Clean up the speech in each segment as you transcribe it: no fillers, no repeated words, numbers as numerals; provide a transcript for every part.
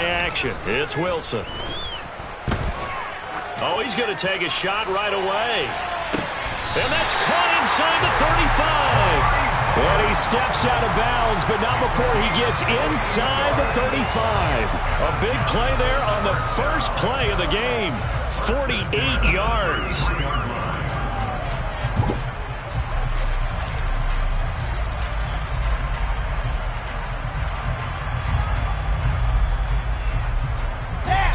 action. It's Wilson. Oh, he's going to take a shot right away. And that's caught inside the 35. And he steps out of bounds, but not before he gets inside the 35. A big play there on the first play of the game. 48 yards.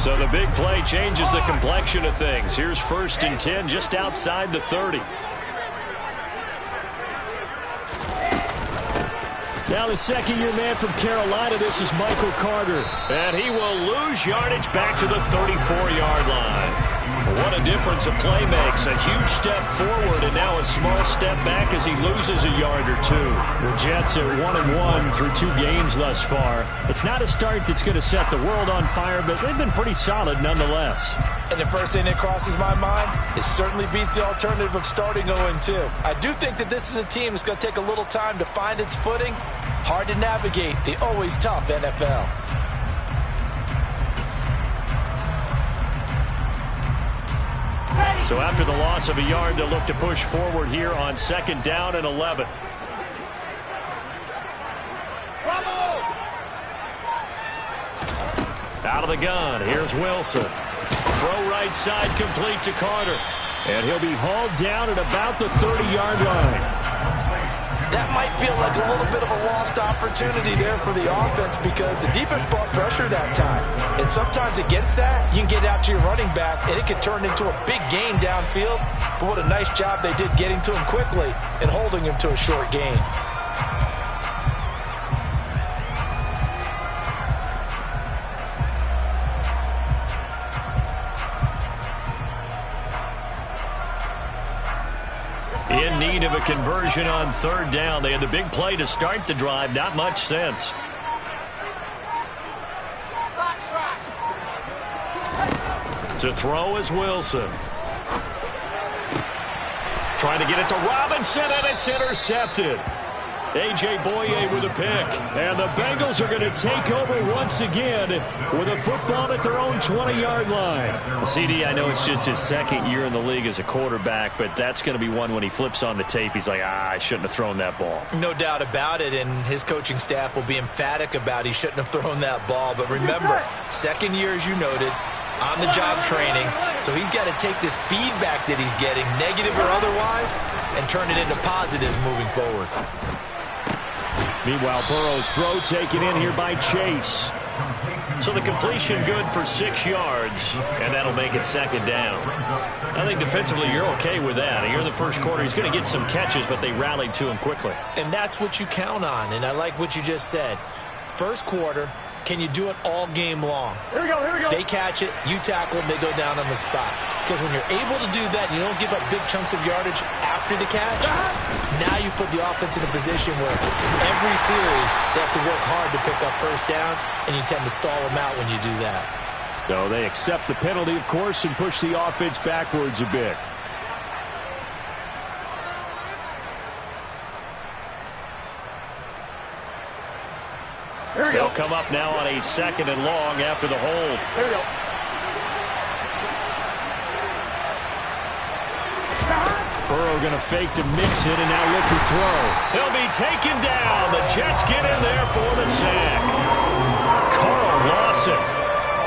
So the big play changes the complexion of things. Here's 1st and 10 just outside the 30. Now the second-year man from Carolina, this is Michael Carter. And he will lose yardage back to the 34-yard line. What a difference a play makes. A huge step forward and now a small step back as he loses a yard or two. The Jets are 1-1 through 2 games thus far. It's not a start that's going to set the world on fire, but they've been pretty solid nonetheless. And the first thing that crosses my mind, it certainly beats the alternative of starting 0-2. I do think that this is a team that's going to take a little time to find its footing. Hard to navigate the always tough NFL. So after the loss of a yard, they'll look to push forward here on 2nd down and 11. Out of the gun, here's Wilson. Throw right side complete to Carter. And he'll be hauled down at about the 30-yard line. That might feel like a little bit of a lost opportunity there for the offense because the defense brought pressure that time. And sometimes against that, you can get out to your running back, and it can turn into a big gain downfield. But what a nice job they did getting to him quickly and holding him to a short gain. In need of a conversion on 3rd down. They had the big play to start the drive. Not much sense. To throw is Wilson. Trying to get it to Robinson, and it's intercepted. A.J. Boye with a pick. And the Bengals are going to take over once again with a football at their own 20-yard line. CD, I know it's just his 2nd year in the league as a quarterback, but that's going to be one when he flips on the tape, he's like, I shouldn't have thrown that ball. No doubt about it, and his coaching staff will be emphatic about he shouldn't have thrown that ball. But remember, 2nd year, as you noted, on-the-job training, so he's got to take this feedback that he's getting, negative or otherwise, and turn it into positives moving forward. Meanwhile, Burrow's throw taken in here by Chase. So the completion good for 6 yards, and that'll make it 2nd down. I think defensively you're okay with that. Here in the first quarter, he's going to get some catches, but they rallied to him quickly. And that's what you count on, and I like what you just said. First quarter, can you do it all game long? Here we go, here we go. They catch it, you tackle them, they go down on the spot. Because when you're able to do that and you don't give up big chunks of yardage after the catch, now you put the offense in a position where every series they have to work hard to pick up first downs, and you tend to stall them out when you do that. So they accept the penalty, of course, and push the offense backwards a bit. They'll come up now on a 2nd and long after the hold. Here we go. Burrow going to fake to mix it and now look to throw. He'll be taken down. The Jets get in there for the sack. Carl Lawson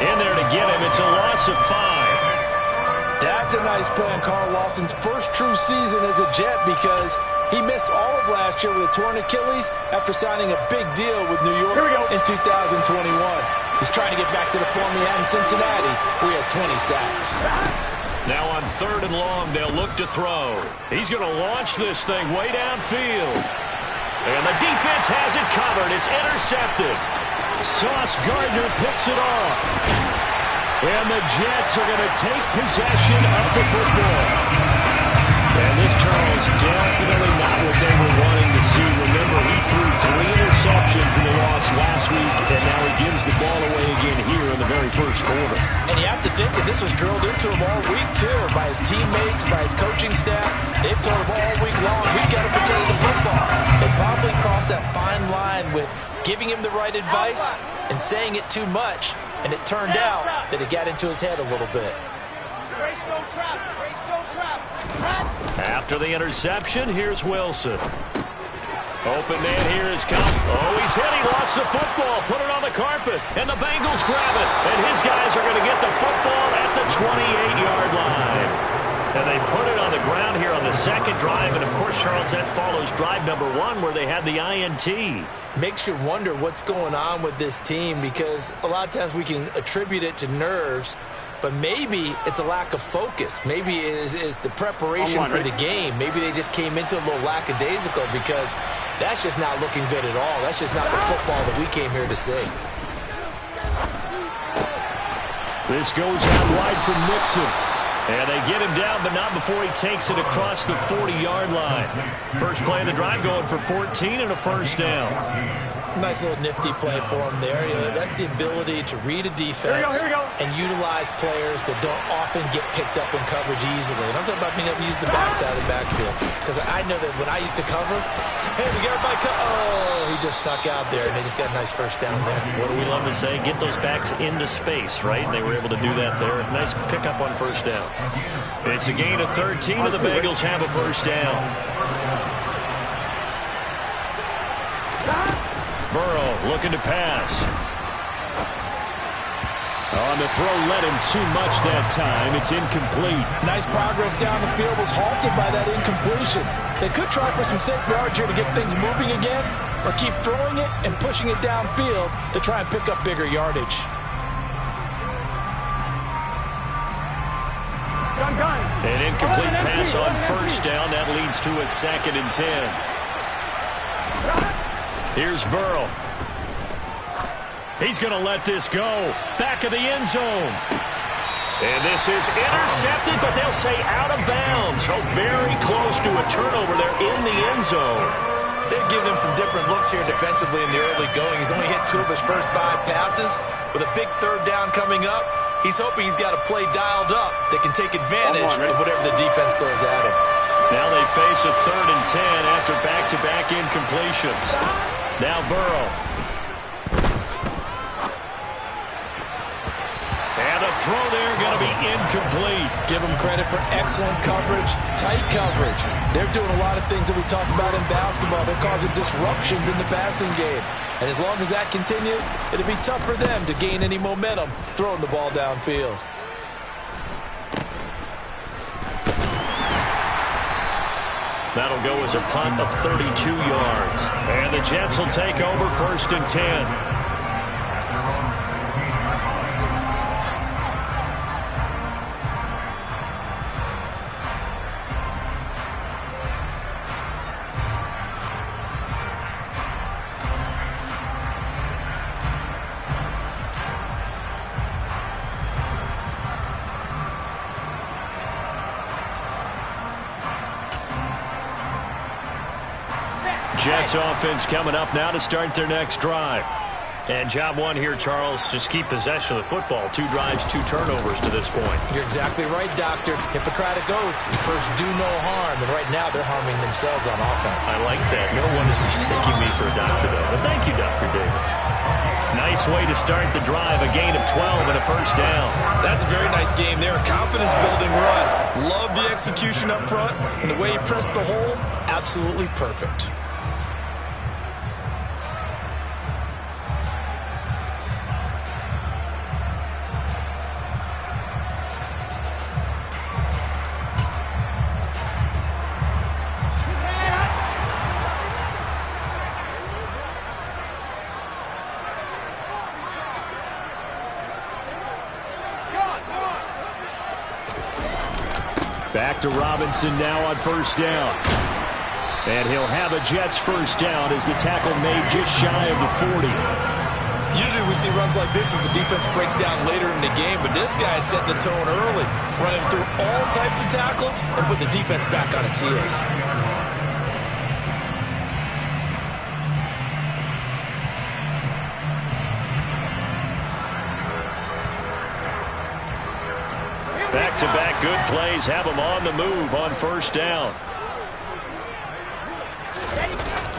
in there to get him. It's a loss of 5. That's a nice play on Carl Lawson's first true season as a Jet because he missed all of last year with a torn Achilles after signing a big deal with New York in 2021. He's trying to get back to the form he had in Cincinnati, where he had 20 sacks. Now on 3rd and long, they'll look to throw. He's going to launch this thing way downfield. And the defense has it covered. It's intercepted. Sauce Gardner picks it off. And the Jets are going to take possession of the football. And this, Charles, definitely not what they were wanting to see. Remember, he threw 3 interceptions in the loss last week, and now he gives the ball away again here in the very first quarter. And you have to think that this was drilled into him all week, too, by his teammates, by his coaching staff. They've told him all week long, we've got to protect the football. They probably really crossed that fine line with giving him the right advice and saying it too much, and it turned out that it got into his head a little bit. After the interception, here's Wilson. Open man here is Cup. Oh, he's hit. He lost the football. Put it on the carpet. And the Bengals grab it. And his guys are going to get the football at the 28-yard line. And they put it on the ground here on the second drive. And, of course, Charles, that follows drive number 1 where they had the INT. Makes you wonder what's going on with this team, because a lot of times we can attribute it to nerves, but maybe it's a lack of focus. Maybe it is the preparation for the game. Maybe they just came into a little lackadaisical, because that's just not looking good at all. That's just not the football that we came here to see. This goes out wide from Nixon. And they get him down, but not before he takes it across the 40-yard line. First play of the drive going for 14 and a first down. Nice little nifty play for him there. You know, that's the ability to read a defense and utilize players that don't often get picked up in coverage easily. And I'm talking about being able to use the backside of the backfield. Because I know that when I used to cover, hey, we got everybody oh, he just snuck out there, and they just got a nice first down there. What do we love to say? Get those backs into space, right? And they were able to do that there. Nice pickup on first down. It's a gain of 13, and the Bengals have a first down. Burrow looking to pass. On the throw, led him too much that time. It's incomplete. Nice progress down the field, was halted by that incompletion. They could try for some safe yards here to get things moving again, or keep throwing it and pushing it downfield to try and pick up bigger yardage. An incomplete pass on first down. That leads to a 2nd and 10. Here's Burrow. He's going to let this go. Back of the end zone. And this is intercepted, but they'll say out of bounds. So very close to a turnover there in the end zone. They're giving him some different looks here defensively in the early going. He's only hit 2 of his first 5 passes. With a big 3rd down coming up, he's hoping he's got a play dialed up that can take advantage of whatever the defense throws at him. Now they face a 3rd and 10 after back-to-back incompletions. Now Burrow. And the throw there going to be incomplete. Give them credit for excellent coverage, tight coverage. They're doing a lot of things that we talk about in basketball. They're causing disruptions in the passing game. And as long as that continues, it'll be tough for them to gain any momentum throwing the ball downfield. That'll go as a punt of 32 yards. And the Jets will take over 1st and 10. Jets offense coming up now to start their next drive. And job 1 here, Charles, just keep possession of the football. 2 drives, 2 turnovers to this point. You're exactly right, Doctor. Hippocratic oath. First, do no harm. And right now, they're harming themselves on offense. I like that. No one is mistaking me for a doctor, though. But thank you, Dr. Davis. Nice way to start the drive. A gain of 12 and a first down. That's a very nice game there. A confidence-building run. Love the execution up front. And the way he pressed the hole, absolutely perfect. Back to Robinson now on first down. And he'll have a Jets first down as the tackle made just shy of the 40. Usually we see runs like this as the defense breaks down later in the game, but this guy is setting the tone early, running through all types of tackles and putting the defense back on its heels. Back-to-back good plays have them on the move on first down.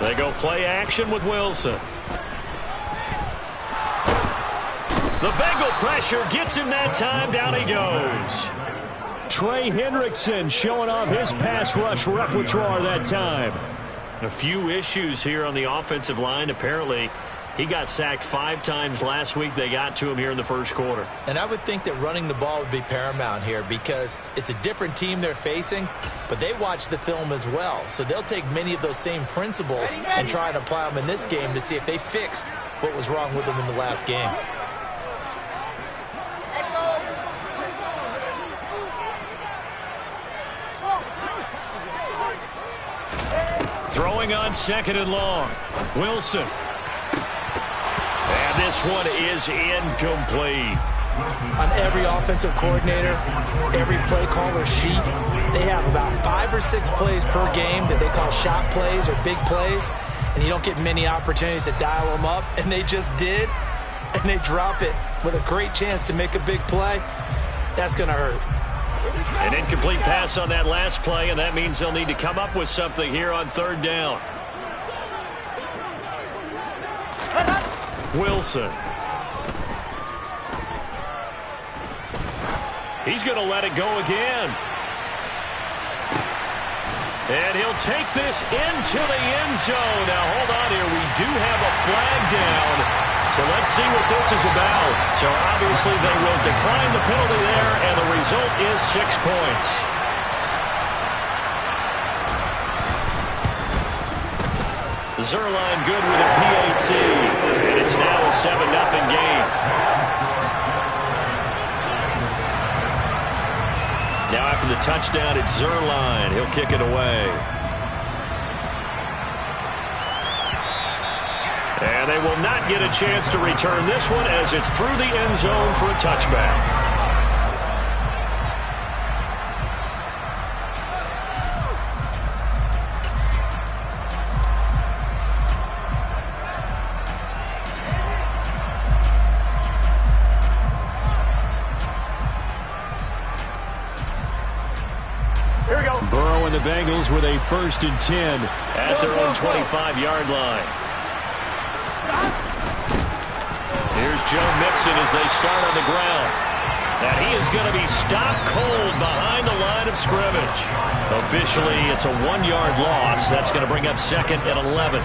They go play action with Wilson. The Bengal pressure gets him that time. Down he goes. Trey Hendrickson showing off his pass rush repertoire that time. A few issues here on the offensive line. Apparently, he got sacked 5 times last week. They got to him here in the first quarter. And I would think that running the ball would be paramount here because it's a different team they're facing, but they watch the film as well. So they'll take many of those same principles and try and apply them in this game to see if they fixed what was wrong with them in the last game. Throwing on 2nd and long. Wilson. And this one is incomplete. On every offensive coordinator, every play caller sheet, they have about 5 or 6 plays per game that they call shot plays or big plays, and you don't get many opportunities to dial them up, and they just did, and they drop it with a great chance to make a big play. That's going to hurt. An incomplete pass on that last play, and that means they'll need to come up with something here on 3rd down. Wilson. He's going to let it go again. And he'll take this into the end zone. Now, hold on here. We do have a flag down. So let's see what this is about. So obviously they will decline the penalty there, and the result is 6 points. Zerline good with a PAT, and it's now a 7-0 game. Now after the touchdown, it's Zerline. He'll kick it away. And they will not get a chance to return this one as it's through the end zone for a touchback. Burrow and the Bengals with a 1st and 10 at their own 25-yard line. Here's Joe Mixon as they start on the ground. And he is going to be stopped cold behind the line of scrimmage. Officially, it's a 1-yard loss. That's going to bring up 2nd and 11.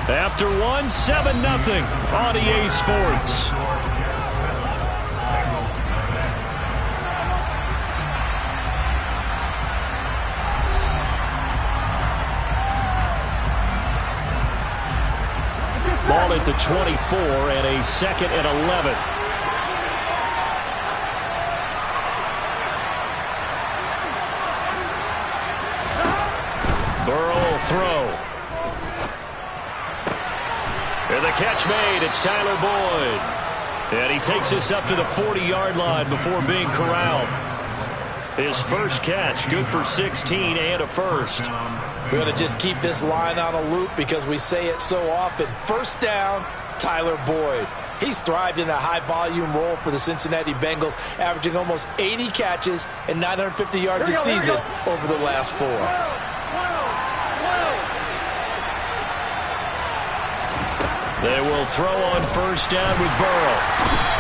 After 1, 7-0 on EA Sports. Ball at the 24 and a 2nd and 11. Burrow will throw. And the catch made. It's Tyler Boyd. And he takes this up to the 40-yard line before being corralled. His first catch, good for 16 and a 1st. We're going to just keep this line on a loop because we say it so often. 1st down, Tyler Boyd. He's thrived in a high-volume role for the Cincinnati Bengals, averaging almost 80 catches and 950 yards a season over the last 4. They will throw on 1st down with Burrow.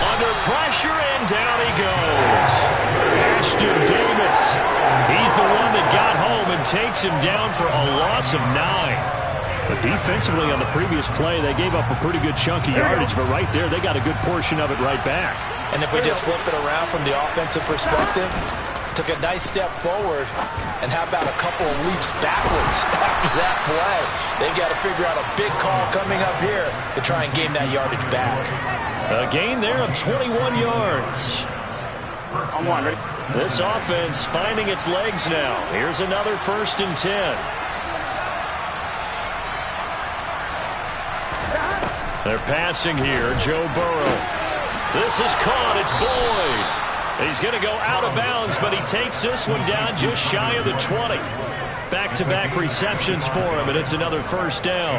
Under pressure, and down he goes. Ashton Davis. He's the one that got home and takes him down for a loss of 9. But defensively on the previous play, they gave up a pretty good chunk of yardage, but right there, they got a good portion of it right back. And if we just flip it around from the offensive perspective, took a nice step forward, and how about a couple of leaps backwards after that play? They've got to figure out a big call coming up here to try and gain that yardage back. A gain there of 21 yards. This offense finding its legs now. Here's another 1st and 10. They're passing here. Joe Burrow. This is caught. It's Boyd. He's going to go out of bounds, but he takes this one down just shy of the 20. back-to-back receptions for him, and it's another first down.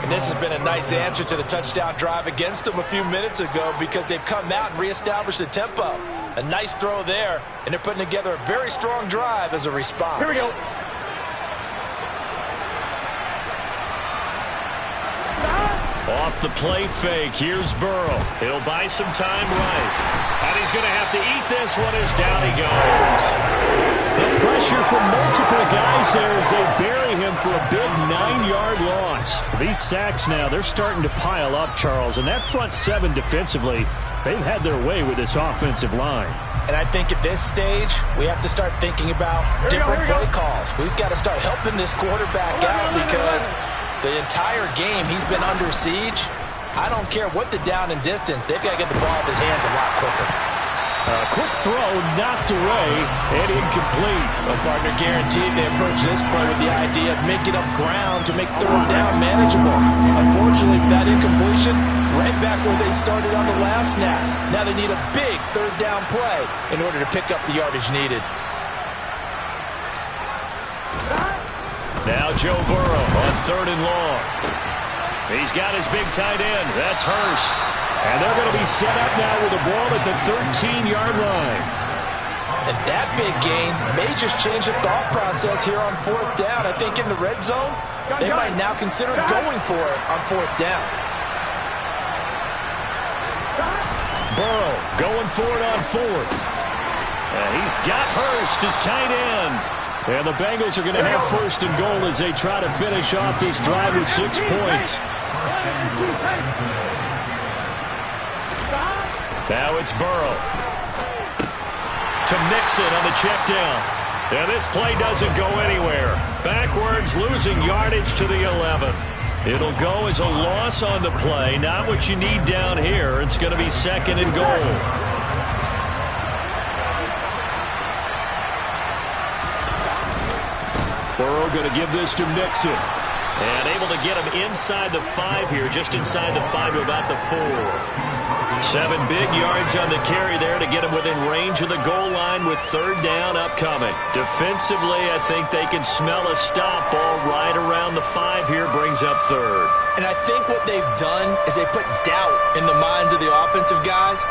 And this has been a nice answer to the touchdown drive against them a few minutes ago because they've come out and reestablished the tempo. A nice throw there, and they're putting together a very strong drive as a response. Here we go. Off the play fake, here's Burrow. He'll buy some time right. And he's going to have to eat this one as down he goes. The pressure from multiple guys there as they bury him for a big 9-yard loss. These sacks now, they're starting to pile up, Charles. And that front seven defensively, they've had their way with this offensive line. And I think at this stage, we have to start thinking about different play calls. We've got to start helping this quarterback out because the entire game he's been under siege. I don't care what the down and distance. They've got to get the ball in his hands a lot quicker. A quick throw knocked away and incomplete. Well, partner, guaranteed they approach this play with the idea of making up ground to make third down manageable. Unfortunately, with that incompletion, right back where they started on the last snap. Now they need a big third down play in order to pick up the yardage needed. Now Joe Burrow on 3rd and long. He's got his big tight end. That's Hurst. And they're going to be set up now with the ball at the 13-yard line. And that big gain may just change the thought process here on 4th down. I think in the red zone, they might now consider going for it on 4th down. Burrow going for it on 4th. And he's got Hurst as tight end. And the Bengals are going to have 1st and goal as they try to finish off this drive with 6 points. Now it's Burrow. To Mixon on the check down. And this play doesn't go anywhere. Backwards, losing yardage to the 11. It'll go as a loss on the play. Not what you need down here. It's going to be 2nd and goal. Burrow going to give this to Mixon. And able to get him inside the 5 here, just inside the 5 to about the 4. 7 big yards on the carry there to get him within range of the goal line with 3rd down upcoming. Defensively, I think they can smell a stop ball right around the 5 here, brings up 3rd. And I think what they've done is they put doubt in the minds of the offensive guys.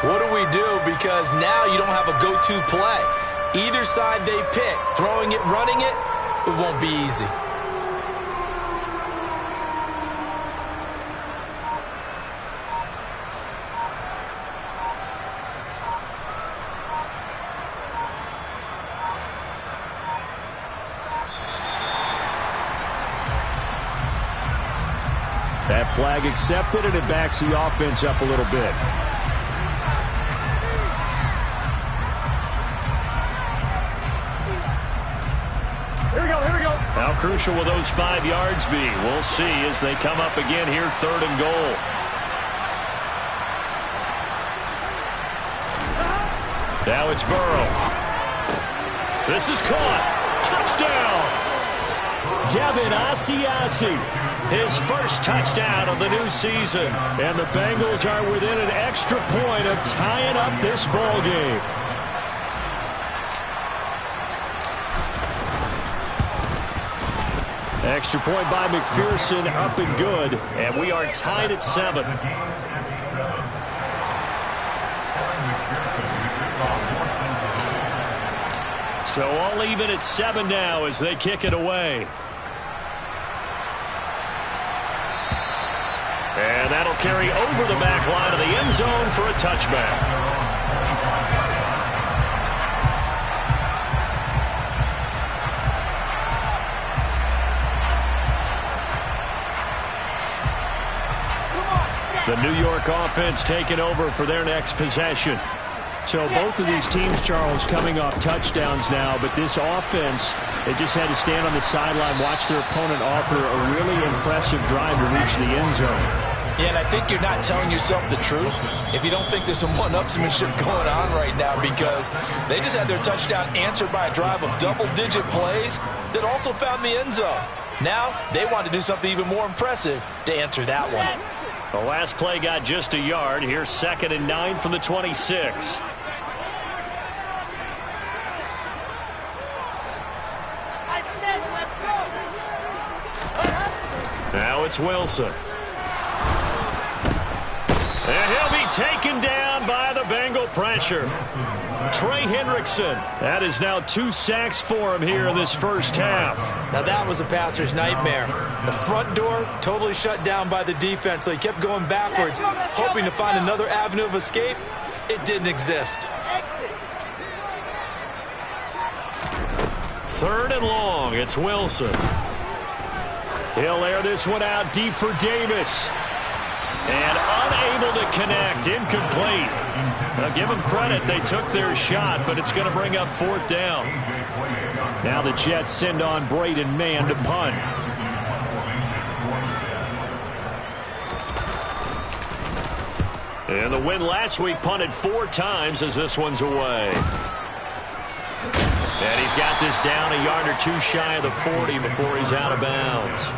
What do we do? Because now you don't have a go-to play. Either side they pick, throwing it, running it, it won't be easy. That flag accepted, and it backs the offense up a little bit. Here we go. How crucial will those 5 yards be? We'll see as they come up again here, 3rd and goal. Now it's Burrow. This is caught. Touchdown! Devin Asiasi. His first touchdown of the new season. And the Bengals are within an extra point of tying up this ball game. Extra point by McPherson, up and good. And we are tied at 7. So all even at 7 now as they kick it away. And that'll carry over the back line of the end zone for a touchback. The New York offense taking over for their next possession. So both of these teams, Charles, coming off touchdowns now, but this offense, they just had to stand on the sideline, watch their opponent offer a really impressive drive to reach the end zone. Yeah, and I think you're not telling yourself the truth if you don't think there's some one-upsmanship going on right now, because they just had their touchdown answered by a drive of double-digit plays that also found the end zone. Now they want to do something even more impressive to answer that one. The last play got just a yard. Here's 2nd and 9 from the 26. Now it's Wilson. And he'll be taken down by the Bengal pressure. Trey Hendrickson. That is now 2 sacks for him here in this first half. Now that was a passer's nightmare. The front door totally shut down by the defense, so he kept going backwards, hoping to find another avenue of escape. It didn't exist. 3rd and long. It's Wilson. He'll air this one out deep for Davis. And unable to connect. Incomplete. Now give them credit. They took their shot, but it's going to bring up 4th down. Now the Jets send on Braden Mann to punt. And the win last week punted 4 times as this one's away. And he's got this down a yard or 2 shy of the 40 before he's out of bounds.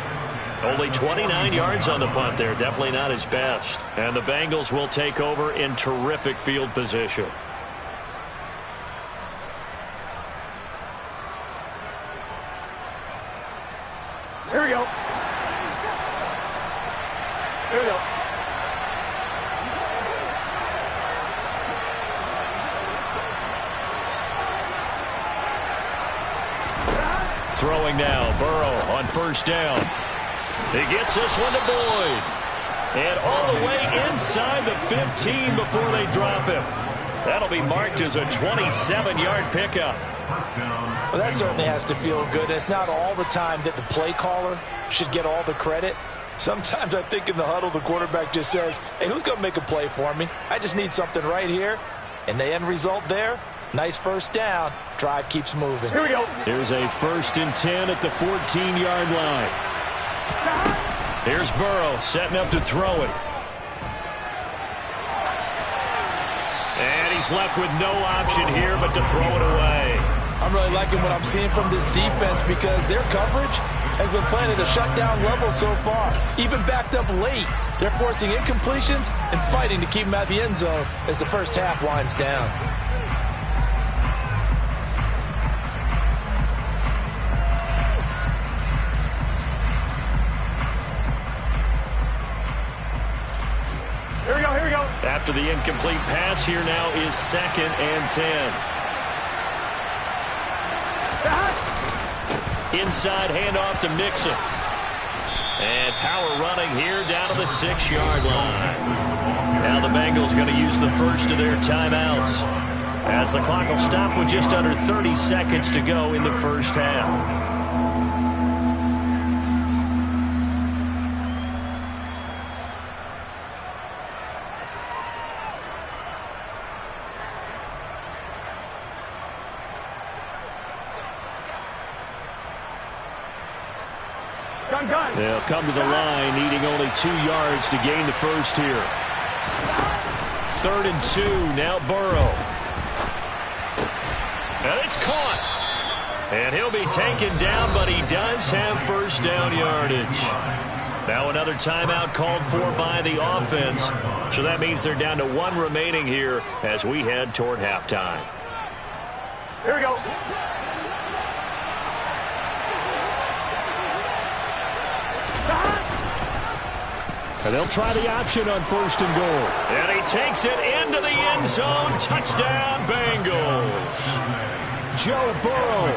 Only 29 yards on the punt there. Definitely not his best. And the Bengals will take over in terrific field position. Here we go. Here we go. Throwing now, Burrow on 1st down. He gets this one to Boyd. And all the way inside the 15 before they drop him. That'll be marked as a 27-yard pickup. Well, that certainly has to feel good. It's not all the time that the play caller should get all the credit. Sometimes I think in the huddle the quarterback just says, hey, who's going to make a play for me? I just need something right here. And the end result there, nice 1st down. Drive keeps moving. Here we go. Here's a 1st and 10 at the 14-yard line. Here's Burrow setting up to throw it. And he's left with no option here but to throw it away. I'm really liking what I'm seeing from this defense because their coverage has been playing at a shutdown level so far. Even backed up late, they're forcing incompletions and fighting to keep them out of the end zone as the first half winds down. Here we go, here we go. After the incomplete pass, here now is 2nd and 10. Inside handoff to Mixon. And power running here down to the 6-yard line. Now the Bengals going to use the first of their timeouts, as the clock will stop with just under 30 seconds to go in the first half. They'll come to the line, needing only 2 yards to gain the first here. 3rd and 2, now Burrow. And it's caught. And he'll be taken down, but he does have 1st down yardage. Now another timeout called for by the offense. So that means they're down to 1 remaining here as we head toward halftime. Here we go. And they'll try the option on 1st and goal. And he takes it into the end zone. Touchdown, Bengals. Joe Burrow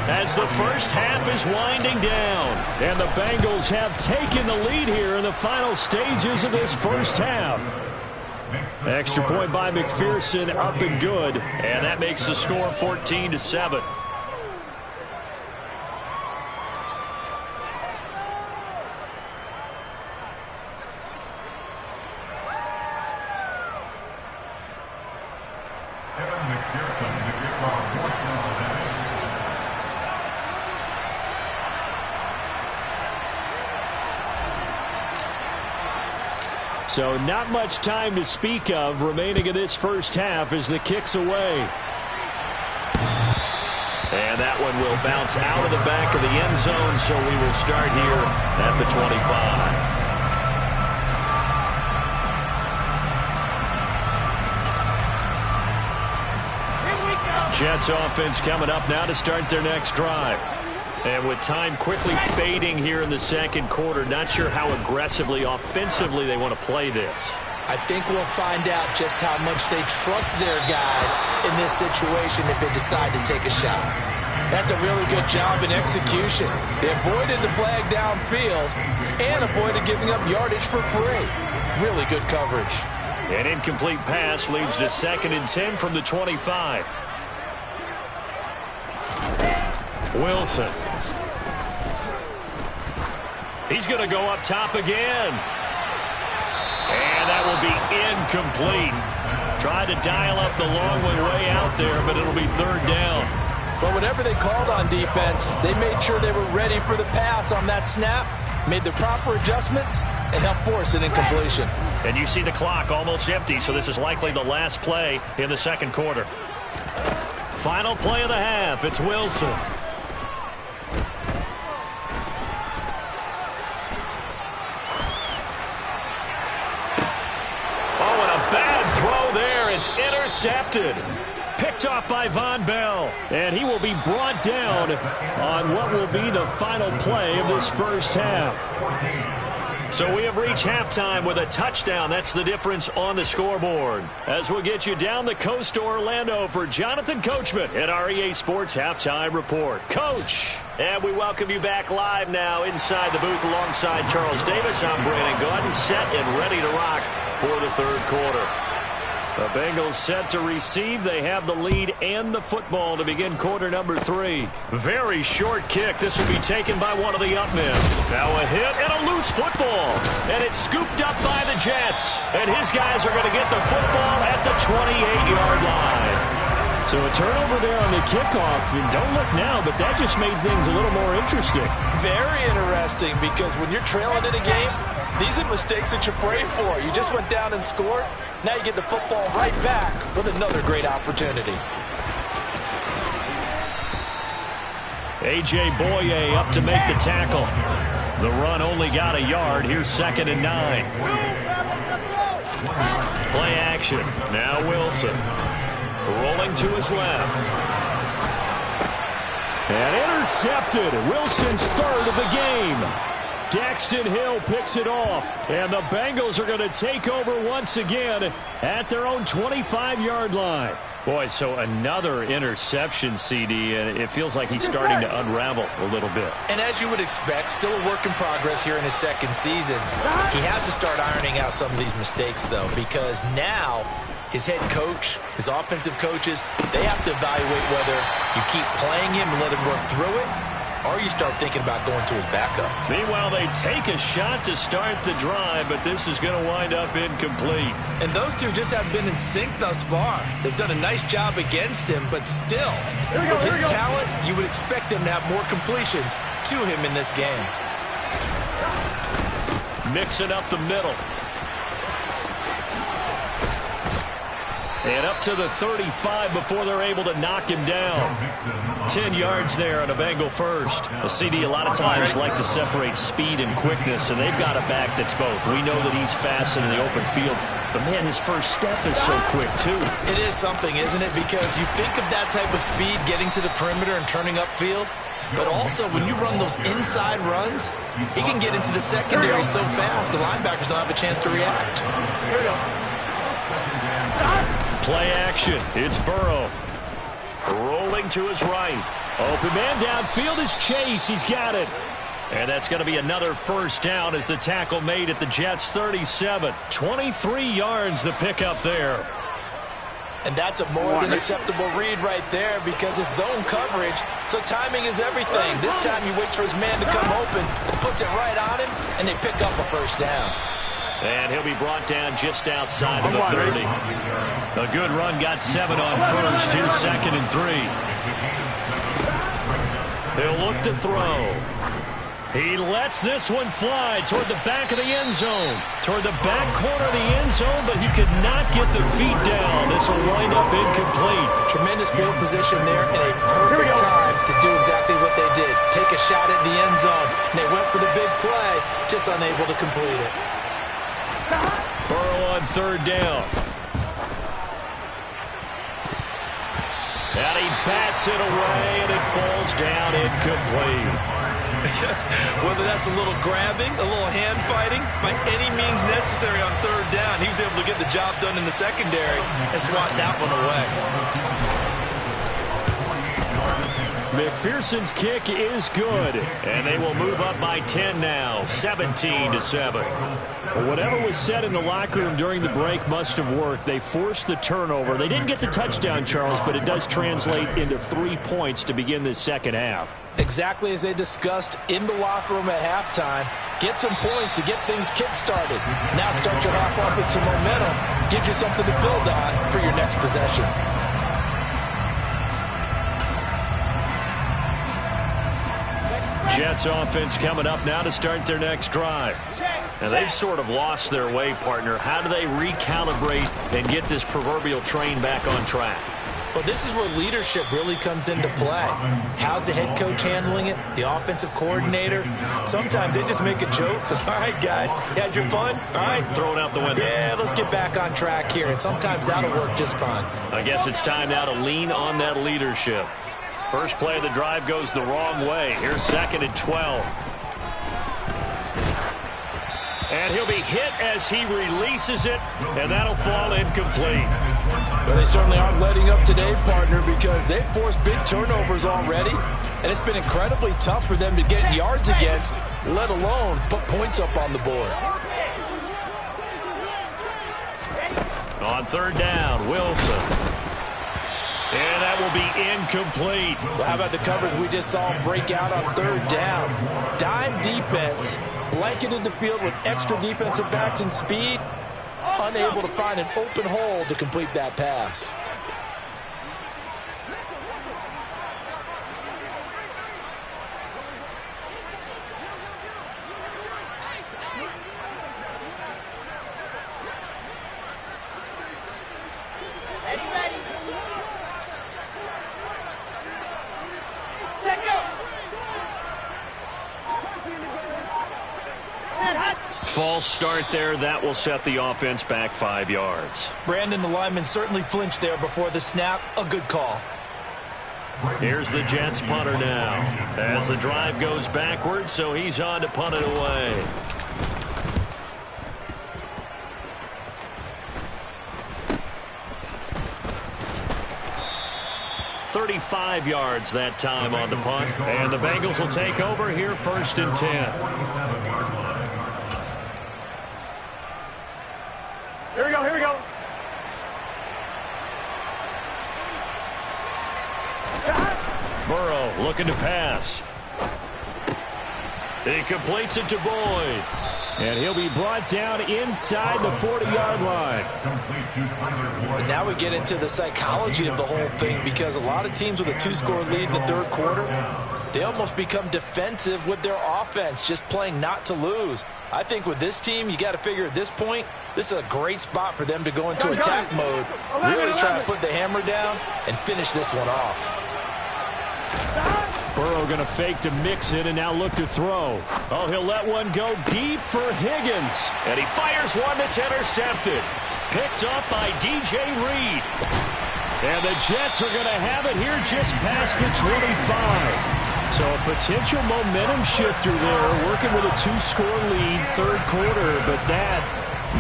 as the first half is winding down. And the Bengals have taken the lead here in the final stages of this first half. Extra point by McPherson, up and good. And that makes the score 14-7. So not much time to speak of remaining in this first half as the kick's away. And that one will bounce out of the back of the end zone, so we will start here at the 25. Jets offense coming up now to start their next drive. And with time quickly fading here in the second quarter, not sure how aggressively, offensively they want to play this. I think we'll find out just how much they trust their guys in this situation if they decide to take a shot. That's a really good job in execution. They avoided the flag downfield and avoided giving up yardage for free. Really good coverage. An incomplete pass leads to 2nd and 10 from the 25. Wilson. He's going to go up top again. And that will be incomplete. Tried to dial up the long way out there, but it'll be 3rd down. But whatever they called on defense, they made sure they were ready for the pass on that snap, made the proper adjustments, and helped force an incompletion. And you see the clock almost empty, so this is likely the last play in the second quarter. Final play of the half, it's Wilson. It's intercepted. Picked off by Von Bell. And he will be brought down on what will be the final play of this first half. So we have reached halftime with a touchdown. That's the difference on the scoreboard. As we'll get you down the coast to Orlando for Jonathan Coachman at our EA Sports Halftime Report. Coach, and we welcome you back live now inside the booth alongside Charles Davis. I'm Brandon Gordon, set and ready to rock for the third quarter. The Bengals set to receive. They have the lead and the football to begin quarter number 3. Very short kick. This will be taken by one of the up men. Now a hit and a loose football. And it's scooped up by the Jets. And his guys are going to get the football at the 28-yard line. So a turnover there on the kickoff. And don't look now, but that just made things a little more interesting. Very interesting, because when you're trailing in a game, these are mistakes that you pray for. You just went down and scored. Now you get the football right back with another great opportunity. A.J. Boye up to make the tackle. The run only got a yard. Here's 2nd and 9. Play action. Now Wilson. Rolling to his left. And intercepted. Wilson's 3rd of the game. Daxton Hill picks it off. And the Bengals are going to take over once again at their own 25-yard line. Boy, so another interception, CD, and it feels like he's starting to unravel a little bit. And as you would expect, still a work in progress here in his second season. He has to start ironing out some of these mistakes, though, because now his head coach, his offensive coaches, they have to evaluate whether you keep playing him and let him work through it, or you start thinking about going to his backup. Meanwhile, they take a shot to start the drive, but this is going to wind up incomplete. And those two just haven't been in sync thus far. They've done a nice job against him, but still, with his talent, you would expect them to have more completions to him in this game. Mixing up the middle. And up to the 35 before they're able to knock him down. 10 yards there on a Bengal first. A CD a lot of times like to separate speed and quickness, and they've got a back that's both. We know that he's fast in the open field, but man, his first step is so quick too. It is something, isn't it? Because you think of that type of speed getting to the perimeter and turning upfield, but also when you run those inside runs, he can get into the secondary so fast the linebackers don't have a chance to react. Here we go. Play action. It's Burrow. Rolling to his right. Open man downfield is Chase. He's got it. And that's going to be another first down as the tackle made at the Jets' 37. 23 yards the pickup there. And that's a more than acceptable read right there because it's zone coverage, so timing is everything. This time he waits for his man to come open, puts it right on him, and they pick up a first down. And he'll be brought down just outside of the 30. A good run got 7 on first. Here's 2nd and 3. He'll look to throw. He lets this one fly toward the back of the end zone. Toward the back corner of the end zone, but he could not get the feet down. This will wind up incomplete. Tremendous field position there and a perfect time to do exactly what they did. Take a shot at the end zone. And they went for the big play, just unable to complete it. Burrow on 3rd down. And he bats it away, and it falls down incomplete. Whether that's a little grabbing, a little hand fighting, by any means necessary on third down, he was able to get the job done in the secondary and swat that one away. McPherson's kick is good, and they will move up by 10 now, 17-7. Well, whatever was said in the locker room during the break must have worked. They forced the turnover. They didn't get the touchdown, Charles, but it does translate into 3 points to begin this second half. Exactly as they discussed in the locker room at halftime. Get some points to get things kick-started. Now start your half off with some momentum. Gives you something to build on for your next possession. Jets offense coming up now to start their next drive. Now they've sort of lost their way, partner. How do they recalibrate and get this proverbial train back on track? Well, this is where leadership really comes into play. How's the head coach handling it? The offensive coordinator? Sometimes they just make a joke. All right, guys, you had your fun? All right. Throw it out the window. Yeah, let's get back on track here. And sometimes that'll work just fine. I guess it's time now to lean on that leadership. First play of the drive goes the wrong way. Here's 2nd and 12. And he'll be hit as he releases it, and that'll fall incomplete. But they certainly aren't letting up today, partner, because they've forced big turnovers already, and it's been incredibly tough for them to get yards against, let alone put points up on the board. On 3rd down, Wilson. And that will be incomplete. Well, how about the coverage we just saw break out on 3rd down? Dime defense, blanketed the field with extra defensive backs and speed, unable to find an open hole to complete that pass. False start there. That will set the offense back 5 yards. Brandon, the lineman certainly flinched there before the snap. A good call. Here's the Jets punter now. As the drive goes backwards, so he's on to punt it away. .35 yards that time on the punt. And the Bengals will take over here 1st and 10. Here we go, here we go. Burrow looking to pass. He completes it to Boyd. And he'll be brought down inside the 40-yard line. And now we get into the psychology of the whole thing, because a lot of teams with a 2-score lead in the 3rd quarter, they almost become defensive with their offense, just playing not to lose. I think with this team, you got to figure at this point, this is a great spot for them to go into attack mode, really try to put the hammer down and finish this one off. Burrow going to fake to mix it and now look to throw. Oh, he'll let one go deep for Higgins. And he fires one that's intercepted. Picked up by DJ Reed. And the Jets are going to have it here just past the 25. So a potential momentum shifter there, working with a 2-score lead, 3rd quarter, but that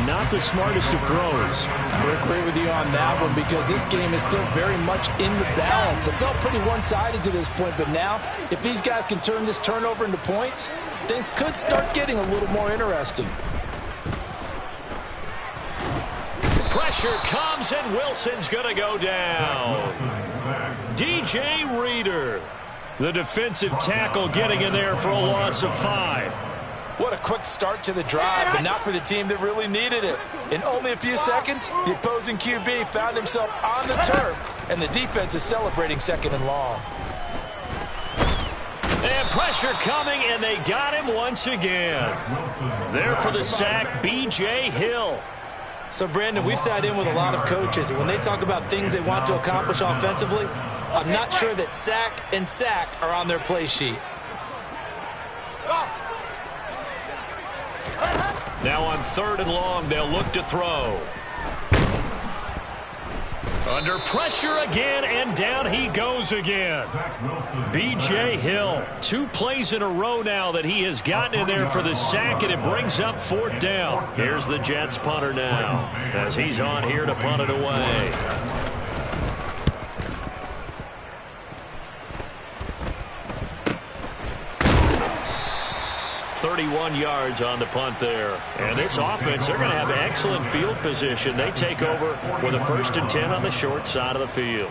not the smartest of throws. I agree with you on that one, because this game is still very much in the balance. It felt pretty one-sided to this point, but now if these guys can turn this turnover into points, things could start getting a little more interesting. Pressure comes, and Wilson's going to go down. DJ Reader, the defensive tackle, getting in there for a loss of 5. What a quick start to the drive, but not for the team that really needed it. In only a few seconds, the opposing QB found himself on the turf, and the defense is celebrating 2nd and long. And pressure coming, and they got him once again. There for the sack, B.J. Hill. So, Brandon, we've sat in with a lot of coaches, and when they talk about things they want to accomplish offensively, I'm not sure that sack and sack are on their play sheet. Now on 3rd and long, they'll look to throw. Under pressure again, and down he goes again. B.J. Hill, 2 plays in a row now that he has gotten in there for the sack, and it brings up 4th down. Here's the Jets punter now, as he's on here to punt it away. 31 yards on the punt there. And this offense, they're going to have excellent field position. They take over with a 1st and 10 on the short side of the field.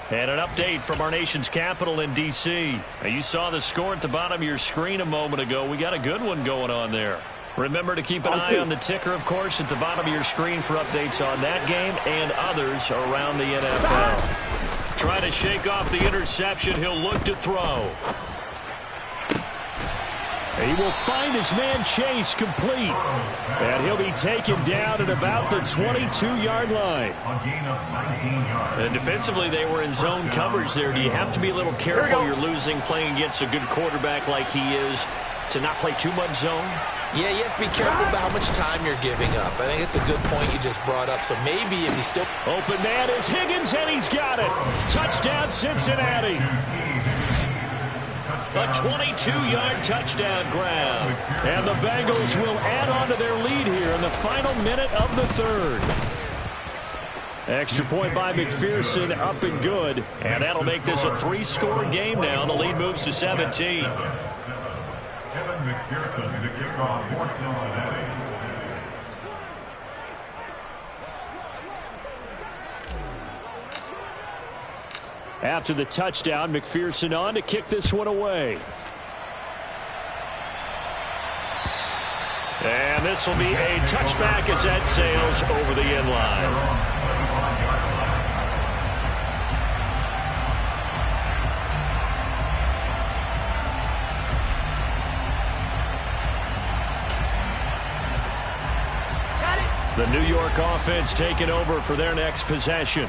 And an update from our nation's capital in D.C. You saw the score at the bottom of your screen a moment ago. We got a good one going on there. Remember to keep an eye on the ticker, of course, at the bottom of your screen for updates on that game and others around the NFL. Trying to shake off the interception. He'll look to throw. He will find his man Chase complete. And he'll be taken down at about the 22-yard line. And defensively, they were in zone coverage there. Do you have to be a little careful? You're losing playing against a good quarterback like he is to not play too much zone? Yeah, you have to be careful about how much time you're giving up. I think it's a good point you just brought up. So maybe if you still... Open man is Higgins, and he's got it. Touchdown, Cincinnati. A 22-yard touchdown grab. And the Bengals will add on to their lead here in the final minute of the 3rd. Extra point by McPherson, up and good. And that'll make this a 3-score game now. The lead moves to 17. Kevin McPherson to kick off for Cincinnati. After the touchdown, McPherson on to kick this one away. And this will be a touchback as that sails over the end line. The New York offense taking over for their next possession.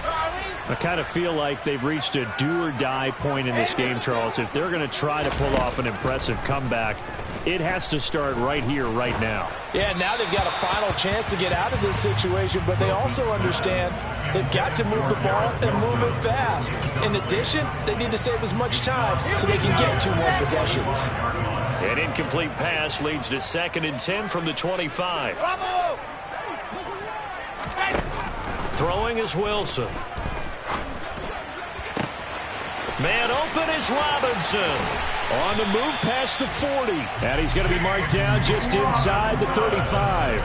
I kind of feel like they've reached a do-or-die point in this game, Charles. If they're going to try to pull off an impressive comeback, it has to start right here, right now. Yeah, now they've got a final chance to get out of this situation, but they also understand they've got to move the ball and move it fast. In addition, they need to save as much time so they can get 2 more possessions. An incomplete pass leads to 2nd and 10 from the 25. Throwing is Wilson. Man open is Robinson. On the move past the 40. And he's going to be marked down just inside the 35.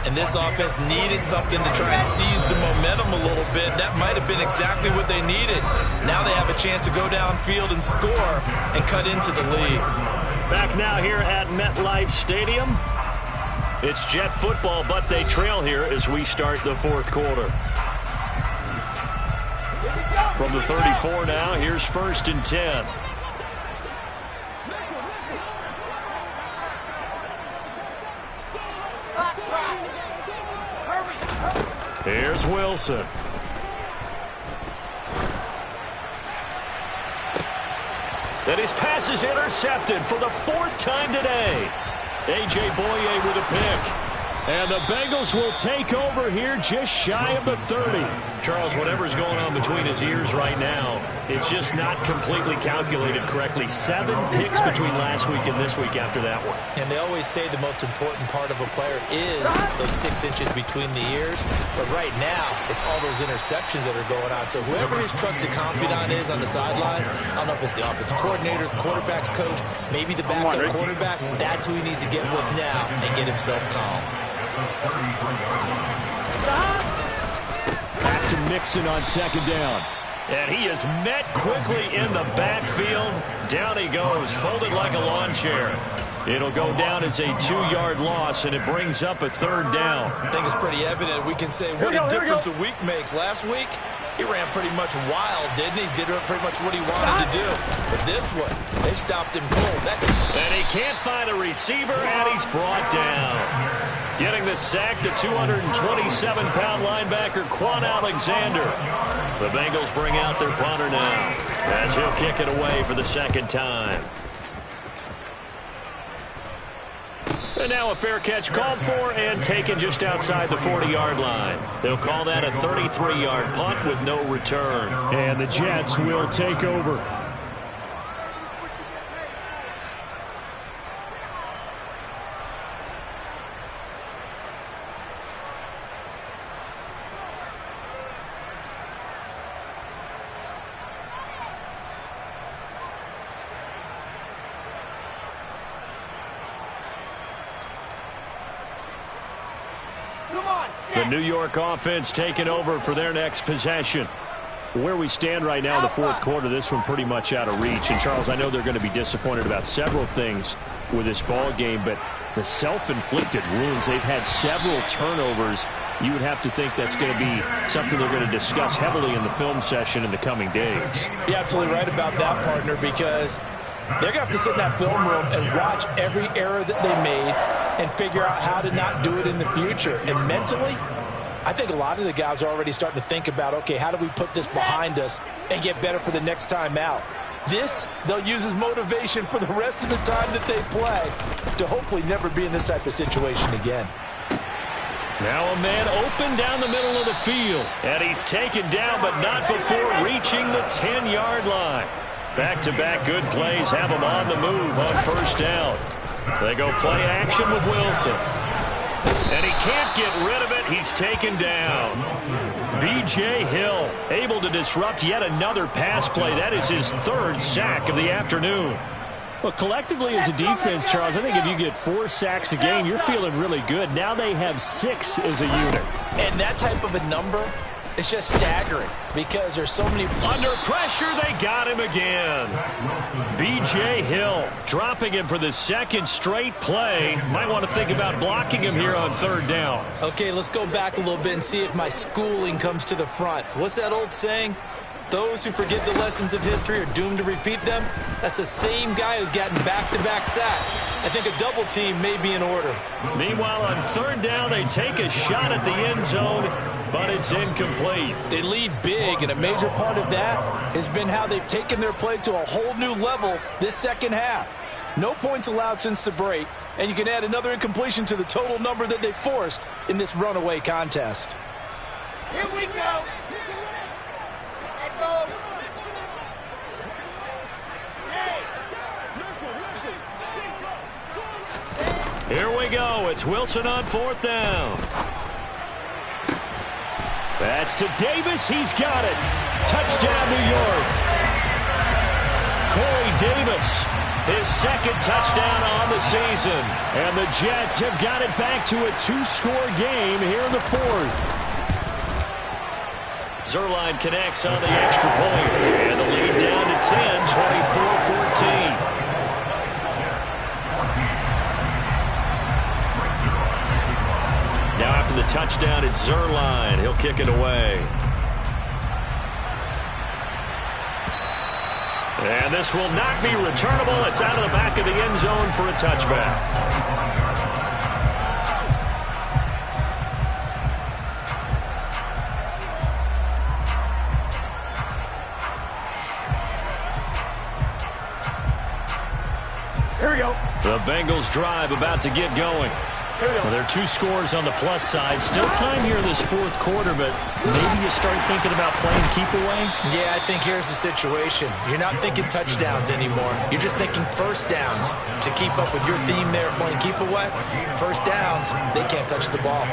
And this offense needed something to try and seize the momentum a little bit. That might have been exactly what they needed. Now they have a chance to go downfield and score and cut into the lead. Back now here at MetLife Stadium. It's Jet football, but they trail here as we start the 4th quarter. From the 34 now, here's 1st and 10. Here's Wilson. And his pass is intercepted for the 4th time today. A.J. Boye with a pick. And the Bengals will take over here just shy of the 30. Charles, whatever's going on between his ears right now, it's just not completely calculated correctly. 7 picks between last week and this week after that one. And they always say the most important part of a player is those 6 inches between the ears. But right now, it's all those interceptions that are going on. So whoever his trusted confidant is on the sidelines, I don't know if it's the offensive coordinator, the quarterback's coach, maybe the backup quarterback, that's who he needs to get with now and get himself calm. Back to Mixon on 2nd down. And he is met quickly in the backfield. Down he goes, folded like a lawn chair. It'll go down as a 2-yard loss, and it brings up a 3rd down. I think it's pretty evident. We can say what a difference a week makes. Last week, he ran pretty much wild, didn't he? Did pretty much what he wanted to do. But this one, they stopped him cold. And he can't find a receiver, and he's brought down. Getting the sack, the 227-pound linebacker, Quan Alexander. The Bengals bring out their punter now, as he'll kick it away for the 2nd time. And now a fair catch called for and taken just outside the 40-yard line. They'll call that a 33-yard punt with no return. And the Jets will take over. The New York offense taking over for their next possession. Where we stand right now in the fourth quarter, this one pretty much out of reach. And, Charles, I know they're going to be disappointed about several things with this ball game, but the self-inflicted wounds, they've had several turnovers. You would have to think that's going to be something they're going to discuss heavily in the film session in the coming days. You're absolutely right about that, partner, because they're going to have to sit in that film room and watch every error that they made and figure out how to not do it in the future. And mentally, I think a lot of the guys are already starting to think about, okay, how do we put this behind us and get better for the next time out? This, they'll use as motivation for the rest of the time that they play to hopefully never be in this type of situation again. Now a man open down the middle of the field. And he's taken down, but not before reaching the 10-yard line. Back-to-back good plays have him on the move on first down. They go play action with Wilson. And he can't get rid of it. He's taken down. B.J. Hill able to disrupt yet another pass play. That is his third sack of the afternoon. Well, collectively as a defense, Charles, I think if you get 4 sacks a game, you're feeling really good. Now they have 6 as a unit. And that type of a number, it's just staggering because there's so many. Under pressure, they got him again. B.J. Hill dropping him for the second straight play. Might want to think about blocking him here on third down. Okay, let's go back a little bit and see if my schooling comes to the front. What's that old saying? Those who forget the lessons of history are doomed to repeat them. That's the same guy who's gotten back-to-back sacks. I think a double team may be in order. Meanwhile, on third down, they take a shot at the end zone, but it's incomplete. They lead big, and a major part of that has been how they've taken their play to a whole new level this second half. No points allowed since the break, and you can add another incompletion to the total number that they forced in this runaway contest. Here we go. Let's go. Here we go. It's Wilson on fourth down. That's to Davis. He's got it. Touchdown, New York. Corey Davis, his second touchdown on the season. And the Jets have got it back to a 2-score game here in the fourth. Zerline connects on the extra point. And the lead down to 10, 24-14. Now after the touchdown, it's Zerline. He'll kick it away. And this will not be returnable. It's out of the back of the end zone for a touchback. Here we go. The Bengals drive about to get going. Well, there are 2 scores on the plus side. Still time here in this fourth quarter, but maybe you start thinking about playing keep away? Yeah, I think here's the situation. You're not thinking touchdowns anymore. You're just thinking first downs. To keep up with your theme there, playing keep away, first downs, they can't touch the ball.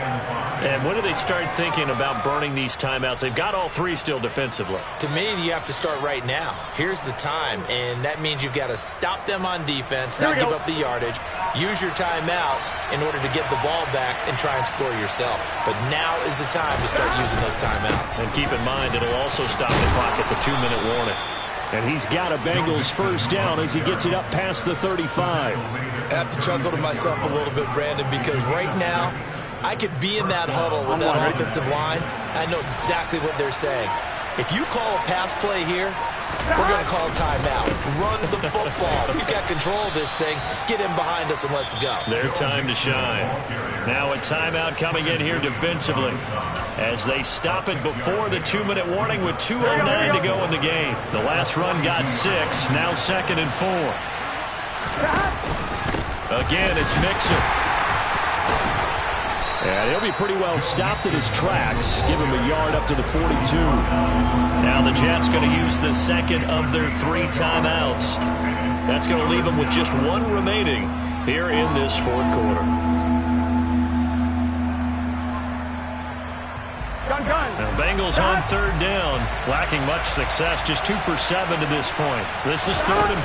And when do they start thinking about burning these timeouts? They've got all 3 still defensively. To me, you have to start right now. Here's the time, and that means you've got to stop them on defense, not give up the yardage, use your timeouts in order to get the ball back and try and score yourself. But now is the time to start using those timeouts. And keep in mind, it'll also stop the clock at the 2-minute warning. And he's got a Bengals first down as he gets it up past the 35. I have to chuckle to myself a little bit, Brandon, because right now, I could be in that huddle with that offensive line. I know exactly what they're saying. If you call a pass play here, we're going to call a timeout. Run the football. We've got control of this thing. Get in behind us and let's go. Their time to shine. Now a timeout coming in here defensively as they stop it before the 2-minute warning with 2:09 to go in the game. The last run got 6. Now 2nd and 4. Again, it's Mixon. And he'll be pretty well stopped in his tracks. Give him a yard up to the 42. Now the Jets going to use the second of their 3 timeouts. That's going to leave them with just 1 remaining here in this fourth quarter. Now Bengals on 3rd down. Lacking much success. Just 2 for 7 to this point. This is 3rd and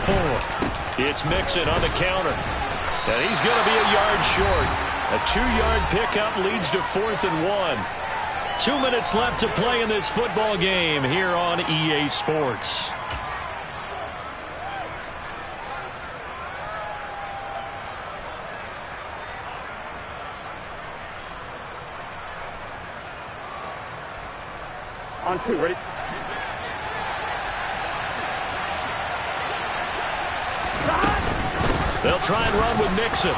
4. It's Mixon on the counter. And he's going to be a yard short. A 2-yard pickup leads to 4th and 1. 2 minutes left to play in this football game here on EA Sports. On 2, ready? They'll try and run with Mixon.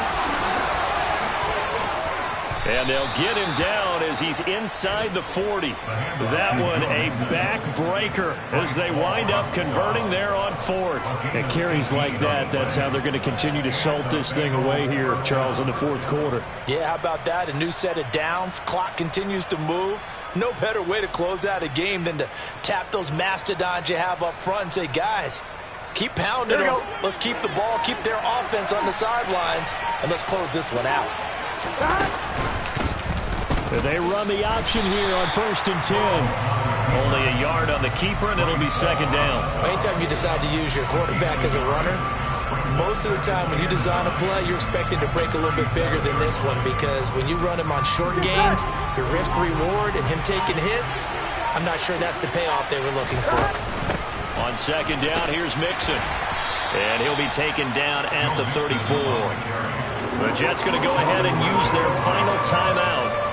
And they'll get him down as he's inside the 40. That one a backbreaker as they wind up converting there on 4th. And carries like that, that's how they're going to continue to salt this thing away here, Charles, in the fourth quarter. Yeah, how about that? A new set of downs. Clock continues to move. No better way to close out a game than to tap those mastodons you have up front and say, guys, keep pounding them. Let's keep the ball, keep their offense on the sidelines, and let's close this one out. They run the option here on 1st and 10. Only a yard on the keeper, and it'll be 2nd down. Anytime you decide to use your quarterback as a runner, most of the time when you design a play, you're expected to break a little bit bigger than this one, because when you run him on short gains, your risk-reward and him taking hits, I'm not sure that's the payoff they were looking for. On 2nd down, here's Mixon. And he'll be taken down at the 34. The Jets going to go ahead and use their final timeout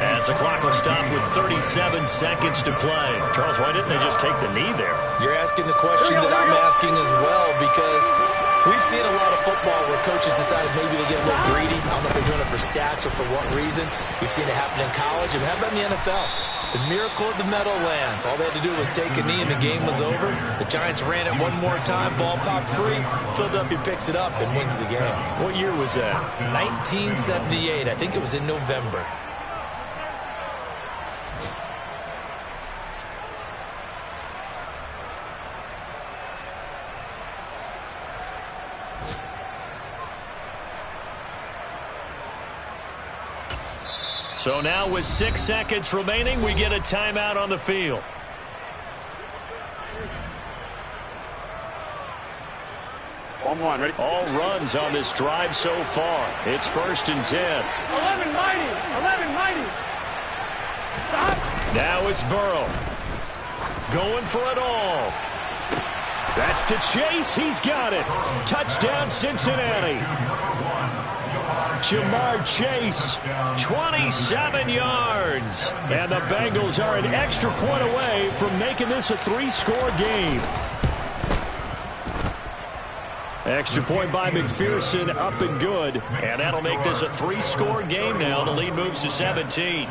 as the clock will stop with 37 seconds to play. Charles, why didn't they just take the knee there? You're asking the question that I'm asking as well, because we've seen a lot of football where coaches decide maybe they get a little greedy. I don't know if they're doing it for stats or for what reason. We've seen it happen in college. And how about in the NFL? The miracle of the Meadowlands. All they had to do was take a knee and the game was over. The Giants ran it one more time. Ball popped free. Philadelphia picks it up and wins the game. What year was that? 1978. I think it was in November. So now with 6 seconds remaining, we get a timeout on the field. On, ready? All runs on this drive so far. It's 1st and 10. 11 mighty. Stop. Now it's Burrow. Going for it all. That's to Chase. He's got it. Touchdown, Cincinnati. Jamar Chase, 27 yards. And the Bengals are an extra point away from making this a 3-score game. Extra point by McPherson, up and good. And that'll make this a 3-score game now. The lead moves to 17.